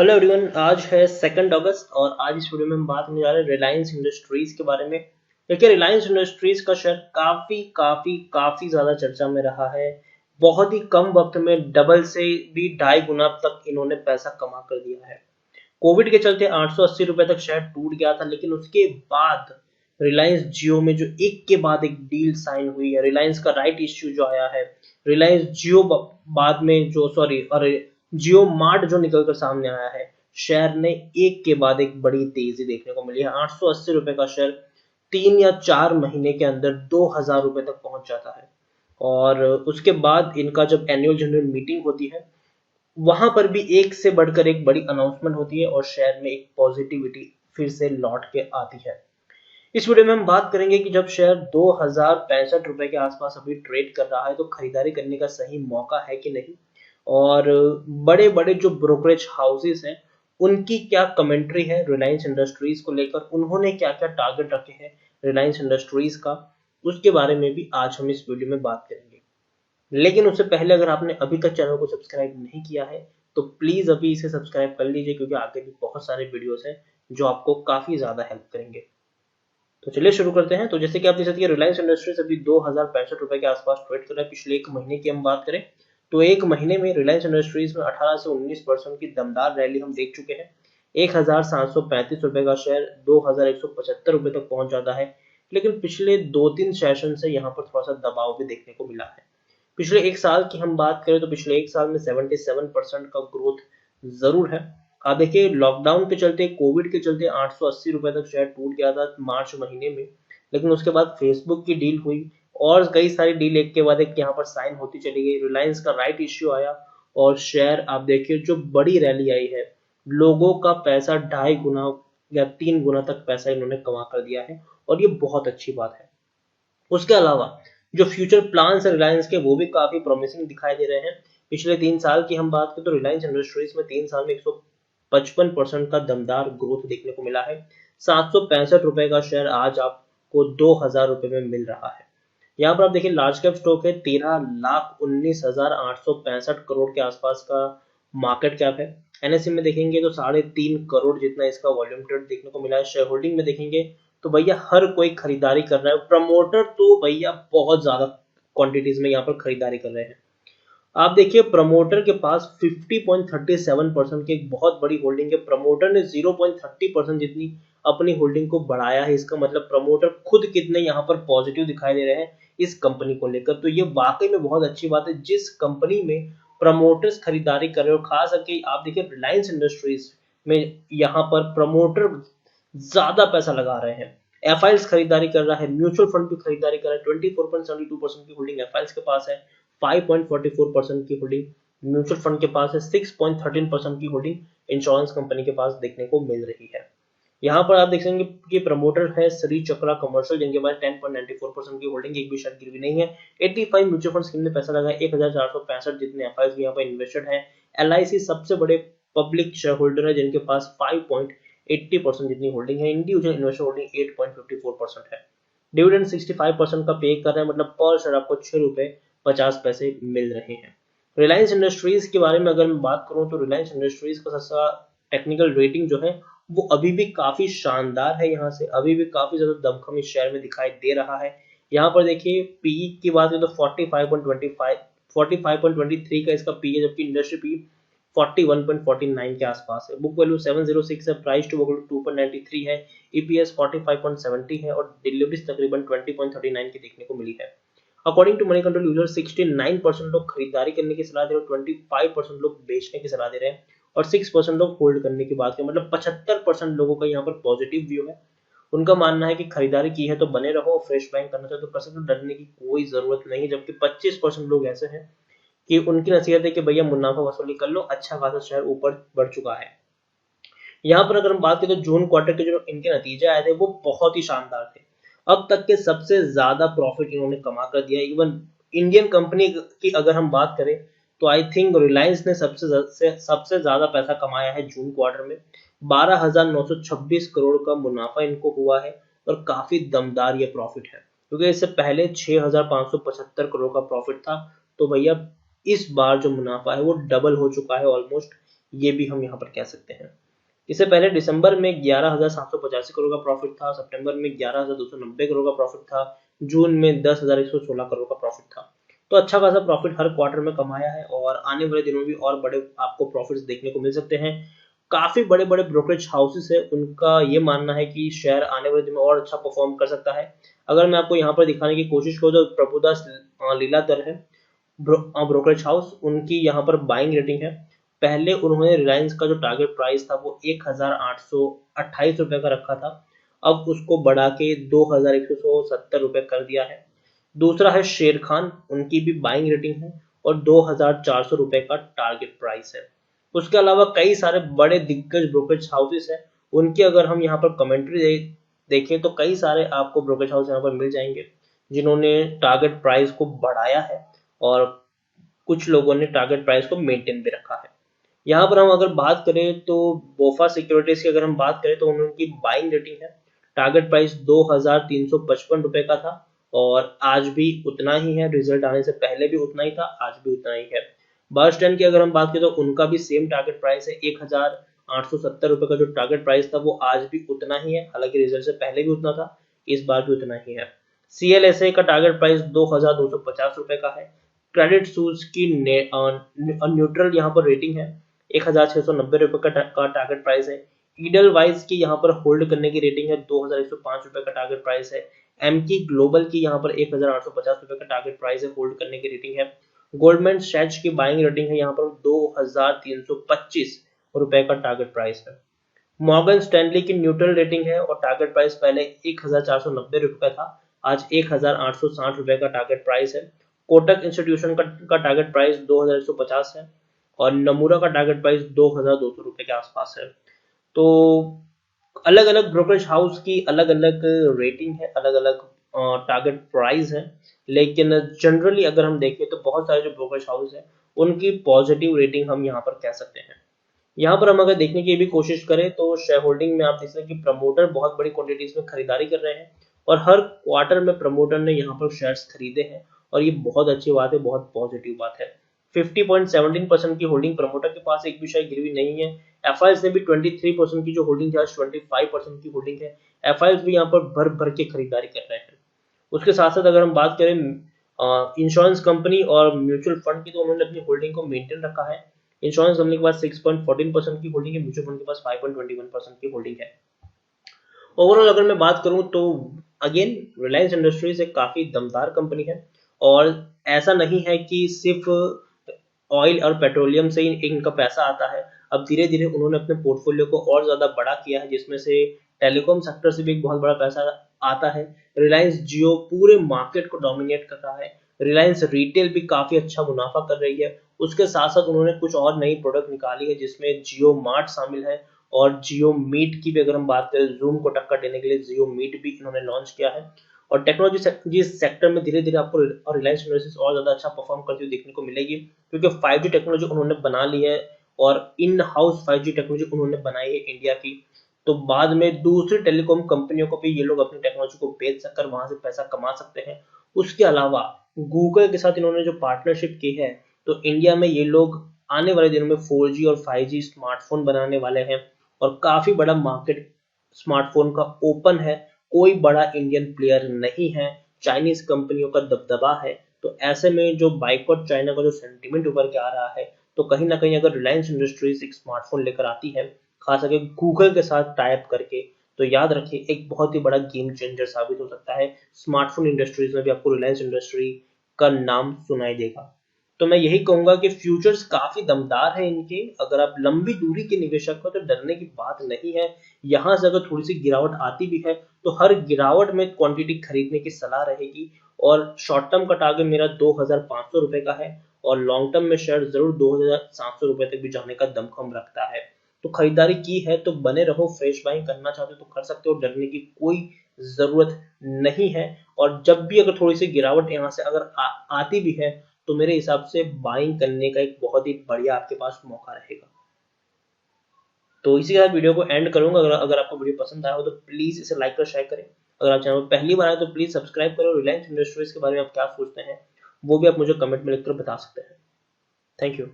Hello everyone, आज है 2 अगस्त और आज इस वीडियो में हम बात करने जा रहे हैं रिलायंस इंडस्ट्रीज के बारे में। देखिए, रिलायंस इंडस्ट्रीज का शेयर काफी काफी काफी ज्यादा चर्चा में रहा है। बहुत ही कम वक्त में डबल से भी 2.5 गुना तक इन्होंने पैसा कमा कर दिया है। कोविड के चलते 880 रुपए तक शेयर टूट गया था, लेकिन उसके बाद रिलायंस जियो में जो एक के बाद एक डील साइन हुई है, रिलायंस का राइट इश्यू जो आया है, रिलायंस जियो बाद में जो सॉरी और जियो मार्ट जो निकल कर सामने आया है, शेयर ने एक के बाद एक बड़ी तेजी देखने को मिली है। 880 रुपए का शेयर 3 या 4 महीने के अंदर 2000 रुपए तक पहुंच जाता है। और उसके बाद इनका जब एनुअल जनरल मीटिंग होती है, वहां पर भी एक से बढ़कर एक बड़ी अनाउंसमेंट होती है और शेयर में एक पॉजिटिविटी फिर से लौट के आती है। इस वीडियो में हम बात करेंगे कि जब शेयर 2065 रुपए के आसपास अभी ट्रेड कर रहा है तो खरीदारी करने का सही मौका है कि नहीं, और बड़े बड़े जो ब्रोकरेज हाउसेस हैं उनकी क्या कमेंट्री है रिलायंस इंडस्ट्रीज को लेकर, उन्होंने क्या क्या टारगेट रखे हैं रिलायंस इंडस्ट्रीज का, उसके बारे में भी आज हम इस वीडियो में बात करेंगे। लेकिन उससे पहले अगर आपने अभी तक चैनल को सब्सक्राइब नहीं किया है तो प्लीज अभी इसे सब्सक्राइब कर लीजिए, क्योंकि आगे भी बहुत सारे वीडियोस हैं जो आपको काफी ज्यादा हेल्प करेंगे। तो चलिए शुरू करते हैं। तो जैसे कि आप देख सकते हैं, रिलायंस इंडस्ट्रीज अभी 2065 रुपए के आसपास ट्रेड कर रहा है। पिछले एक महीने की हम बात करें तो एक महीने में रिलायंस इंडस्ट्रीज में 18 से 19% की दमदार रैली हम देख चुके हैं। 1735 रुपए का शेयर 2175 रुपए तक पहुंच जाता है। लेकिन पिछले 2-3 सेशन से यहाँ पर थोड़ा सा दबाव भी देखने को मिला है। पिछले एक साल की हम बात करें तो पिछले एक साल में 77% का ग्रोथ जरूर है। आप देखिए, लॉकडाउन के चलते, कोविड के चलते 880 रुपए तक शेयर टूट गया था मार्च महीने में, लेकिन उसके बाद फेसबुक की डील हुई और कई सारी डील एक के बाद एक यहाँ पर साइन होती चली गई। रिलायंस का राइट इश्यू आया और शेयर आप देखिए जो बड़ी रैली आई है, लोगों का पैसा 2.5 गुना या 3 गुना तक पैसा इन्होंने कमा कर दिया है और ये बहुत अच्छी बात है। उसके अलावा जो फ्यूचर प्लान्स है रिलायंस के, वो भी काफी प्रॉमिसिंग दिखाई दे रहे हैं। पिछले 3 साल की हम बात करें तो रिलायंस इंडस्ट्रीज में 3 साल में 155% का दमदार ग्रोथ देखने को मिला है। 765 रुपए का शेयर आज आपको 2000 रुपए में मिल रहा है। यहाँ पर आप देखिए, लार्ज कैप स्टॉक है, 13,19,865 करोड़ के आसपास का मार्केट कैप है। एनएससी में देखेंगे तो 3.5 करोड़ जितना इसका वॉल्यूम ट्रेड देखने को मिला है। शेयर होल्डिंग में देखेंगे तो भैया हर कोई खरीदारी कर रहा है। प्रमोटर तो भैया बहुत ज्यादा क्वांटिटीज में यहाँ पर खरीदारी कर रहे हैं। आप देखिए, प्रमोटर के पास 50.37% की एक बहुत बड़ी होल्डिंग है। प्रमोटर ने 0.30% जितनी अपनी होल्डिंग को बढ़ाया है। इसका मतलब प्रमोटर खुद कितने यहाँ पर पॉजिटिव दिखाई दे रहे हैं इस कंपनी को लेकर। तो ये वाकई में बहुत अच्छी बात है, जिस कंपनी में प्रमोटर्स खरीदारी कर रहे हो। खास करके आप देखिए, रिलायंस इंडस्ट्रीज में यहाँ पर प्रमोटर ज्यादा पैसा लगा रहे हैं। एफआईएल्स खरीदारी कर रहा है, म्यूचुअल फंड भी खरीदारी कर रहा है। 24.72% की होल्डिंग एफआईएल्स के पास है, 5.44% की होल्डिंग म्यूचुअल फंड के पास है, 6.13% की होल्डिंग इंश्योरेंस कंपनी के पास देखने को मिल रही है। यहाँ पर आप देख सकेंगे कि प्रमोटर है श्री चक्रा कमर्शियल, जिनके पास 10.94% की होल्डिंग, एक भी शेयर गिरवी नहीं है। 85 म्यूचुअल फंड स्कीम में पैसा लगा है, 1465 जितने एफआईएस यहाँ पर इन्वेस्टेड है। एलआईसी सबसे बड़े पब्लिक शेयर होल्डर है, जिनके पास 5.80% जितनी होल्डिंग है। इंडिविजुअल इन्वेस्टर होल्डिंग 8.54% है। डिविडेंड 65% का पे कर रहे हैं, मतलब पर शेयर आपको 6 रुपए 50 पैसे मिल रहे हैं। रिलायंस इंडस्ट्रीज के बारे में अगर मैं बात करूं तो रिलायंस इंडस्ट्रीज का सबसे टेक्निकल रेटिंग जो है वो अभी भी काफी शानदार है। यहाँ से अभी भी काफी ज्यादा दमखम इस शेयर में दिखाई दे रहा है। यहाँ पर देखिए, पीई की बात करें तो 45.23 का इसका पी है, जबकि इंडस्ट्री पी 41.49 के आसपास है। बुक वैल्यू 706 है, प्राइस टू बुक वैल्यू 2.93 है, ईपीएस 45.70 है और डिलीवरीज तकरीबन 20.39 की देखने को मिली है। According to Moneycontrol user 69% लोग खरीदारी करने की सलाह दे रहे हैं, 25% लोग बेचने की सलाह दे रहे हैं और 6% लोग होल्ड करने की बात करें, मतलब 75% लोगों का यहाँ पर पॉजिटिव व्यू है। उनका मानना है कि खरीदारी की है तो बने रहो, फ्रेश बाइंग करना चाहे तो कर सकते हो, डरने की कोई जरूरत नहीं। जबकि 25% लोग ऐसे हैं कि उनकी नसीहत है कि भैया मुनाफा वसूली कर लो, अच्छा खासा शेयर ऊपर बढ़ चुका है। यहाँ पर अगर हम बात करें तो जून क्वार्टर के जो इनके नतीजे आए थे वो बहुत ही शानदार थे। अब तक के सबसे ज्यादा प्रॉफिट इन्होंने कमा कर दिया। इवन इंडियन कंपनी की अगर हम बात करें तो आई थिंक रिलायंस ने सबसे ज्यादा पैसा कमाया है जून क्वार्टर में। 12,926 करोड़ का मुनाफा इनको हुआ है और काफी दमदार ये प्रॉफिट है, क्योंकि इससे पहले 6,575 करोड़ का प्रॉफिट था। तो भैया इस बार जो मुनाफा है वो डबल हो चुका है ऑलमोस्ट। ये भी हम यहाँ पर कह सकते हैं। इससे पहले दिसंबर में 11,785 करोड़ का प्रॉफिट था, सितंबर में 11,290 करोड़ का प्रॉफिट था, जून में 10,116 करोड़ का प्रॉफिट था। तो अच्छा खासा प्रॉफिट हर क्वार्टर में कमाया है और आने वाले दिनों में भी और बड़े आपको प्रॉफिट्स देखने को मिल सकते हैं। काफी बड़े बड़े ब्रोकरेज हाउसेस है, उनका ये मानना है कि शेयर आने वाले दिन में और अच्छा परफॉर्म कर सकता है। अगर मैं आपको यहाँ पर दिखाने की कोशिश करूँ तो प्रभुदास लीलाधर है ब्रोकरेज हाउस, उनकी यहाँ पर बाइंग रेटिंग है। पहले उन्होंने रिलायंस का जो टारगेट प्राइस था वो 1,828 रुपए का रखा था, अब उसको बढ़ा के 2,170 रुपए कर दिया है। दूसरा है शेर खान, उनकी भी बाइंग रेटिंग है और 2,400 रुपए का टारगेट प्राइस है। उसके अलावा कई सारे बड़े दिग्गज ब्रोकरेज हाउसेस हैं, उनकी अगर हम यहाँ पर कमेंट्री देखें तो कई सारे आपको ब्रोकरेज हाउस यहाँ पर मिल जाएंगे जिन्होंने टारगेट प्राइस को बढ़ाया है और कुछ लोगों ने टारगेट प्राइस को मेंटेन भी रखा है। यहाँ पर हम अगर बात करें तो बोफा सिक्योरिटीज की अगर हम बात करें तो उनकी बाइंग रेटिंग है, टारगेट प्राइस 2,355 रुपए का था और आज भी उतना ही है, रिजल्ट आने से पहले भी उतना ही था, आज भी उतना ही है। बर्स्टन की अगर हम बात करें तो उनका भी सेम टारगेट प्राइस है, 1,870 रुपए का जो टारगेट प्राइस था वो आज भी उतना ही है, हालांकि रिजल्ट से पहले भी उतना था, इस बार भी उतना ही है। CLSA का टारगेट प्राइस 2,250 रुपए का है। क्रेडिट सूज की न्यूट्रल यहाँ पर रेटिंग है, 1,690 रुपए का टारगेट प्राइस है। ईडल वाइज की यहाँ पर होल्ड करने की रेटिंग है, 2,105 रुपए का टारगेट प्राइस है। एमकी ग्लोबल की यहाँ पर 1,850 रुपए का टारगेट प्राइस है, होल्ड करने की रेटिंग है। गोल्डमैन सैच की बाइंग रेटिंग है यहाँ पर 2,325 रुपए का टारगेट प्राइस है। मॉर्गन स्टैनली की न्यूट्रल रेटिंग है और टारगेट प्राइस पहले 1,490 रुपए का था, आज 1,860 रुपए का टारगेट प्राइस है। कोटक इंस्टीट्यूशन का टारगेट प्राइस 2,150 है और नमूरा का टारगेट प्राइस 2,200 रुपए के आसपास है। तो अलग अलग ब्रोकरेज हाउस की अलग अलग रेटिंग है, अलग अलग टारगेट प्राइस है, लेकिन जनरली अगर हम देखें तो बहुत सारे जो ब्रोकरेज हाउस है उनकी पॉजिटिव रेटिंग हम यहाँ पर कह सकते हैं। यहाँ पर हम अगर देखने की भी कोशिश करें तो शेयर होल्डिंग में आप देख सकते हैं कि प्रमोटर बहुत बड़ी क्वांटिटीज में खरीदारी कर रहे हैं और हर क्वार्टर में प्रमोटर ने यहाँ पर शेयर्स खरीदे हैं और ये बहुत अच्छी बात है, बहुत पॉजिटिव बात है। 50.17% की होल्डिंग प्रमोटर के पास एक भी शेयर गिरवी नहीं है। एफआईएस ने भी 23% की जो होल्डिंग है, 25% की होल्डिंग है। एफआईएस भी यहाँ पर भर भर के खरीदारी कर रहे हैं। उसके साथ साथ अगर हम बात करें इंश्योरेंस कंपनी और म्यूचुअल फंड की, तो उन्होंने अपनी होल्डिंग को मेंटेन रखा है। इंश्योरेंस कंपनी के पास 6.14% की होल्डिंग है, म्यूचुअल फंड के पास 5.21% की होल्डिंग है। ओवरऑल अगर मैं बात करूं तो अगेन रिलायंस इंडस्ट्रीज एक काफी दमदार कंपनी है और ऐसा नहीं है कि सिर्फ ऑयल और पेट्रोलियम से ही इनका पैसा आता है। अब धीरे धीरे उन्होंने अपने पोर्टफोलियो को और ज्यादा बड़ा किया है, जिसमें से टेलीकॉम सेक्टर से भी एक बहुत बड़ा पैसा आता है। रिलायंस जियो पूरे मार्केट को डोमिनेट कर रहा है। रिलायंस रिटेल भी काफी अच्छा मुनाफा कर रही है। उसके साथ साथ उन्होंने कुछ और नई प्रोडक्ट निकाली है जिसमें जियो मार्ट शामिल है और जियो मीट की भी अगर हम बात करें, जूम को टक्कर देने के लिए जियो मीट भी इन्होंने लॉन्च किया है। और टेक्नोलॉजी सेक्टर में धीरे धीरे आपको रिलायंस इंडस्ट्रीज और ज्यादा अच्छा परफॉर्म करती हुई देखने को मिलेगी, क्योंकि 5G टेक्नोलॉजी उन्होंने बना ली है और इन हाउस 5G टेक्नोलॉजी उन्होंने बनाई है इंडिया की। तो बाद में दूसरी टेलीकॉम कंपनियों को भी ये लोग अपनी टेक्नोलॉजी को बेच सककर वहां से पैसा कमा सकते हैं। उसके अलावा गूगल के साथ इन्होंने जो पार्टनरशिप की है, तो इंडिया में ये लोग आने वाले दिनों में 4G और 5G स्मार्टफोन बनाने वाले हैं और काफी बड़ा मार्केट स्मार्टफोन का ओपन है। कोई बड़ा इंडियन प्लेयर नहीं है, चाइनीज कंपनियों का दबदबा है। तो ऐसे में जो बाइकआउट चाइना का जो सेंटीमेंट उभर के आ रहा है, तो कहीं ना कहीं अगर रिलायंस इंडस्ट्रीज एक स्मार्टफोन लेकर आती है, खास करके गूगल के साथ टाइप करके, तो याद रखिए एक बहुत ही बड़ा गेम चेंजर साबित हो सकता है। स्मार्टफोन इंडस्ट्रीज में भी आपको रिलायंस इंडस्ट्री का नाम सुनाई देगा। तो मैं यही कहूंगा कि फ्यूचर्स काफी दमदार है इनके। अगर आप लंबी दूरी के निवेशक हो तो डरने की बात नहीं है। यहां से अगर थोड़ी सी गिरावट आती भी है तो हर गिरावट में क्वांटिटी खरीदने की सलाह रहेगी। और शॉर्ट टर्म का टारगेट मेरा 2,500 रुपए का है और लॉन्ग टर्म में शेयर जरूर 2,700 रुपए तक भी जाने का दमखम रखता है। तो खरीदारी की है तो बने रहो, फ्रेश बाइंग करना चाहते हो तो कर सकते हो, डरने की कोई जरूरत नहीं है। और जब भी अगर थोड़ी सी गिरावट यहाँ से अगर आती भी है तो मेरे हिसाब से बाइंग करने का एक बहुत ही बढ़िया आपके पास मौका रहेगा। तो इसी के साथ वीडियो को एंड करूंगा। अगर आपको वीडियो पसंद आया हो तो प्लीज इसे लाइक और शेयर करें। अगर आप चैनल पहली बार आए तो प्लीज सब्सक्राइब करो। रिलायंस इंडस्ट्रीज के बारे में आप क्या सोचते हैं वो भी आप मुझे कमेंट में लिखकर बता सकते हैं। Thank you.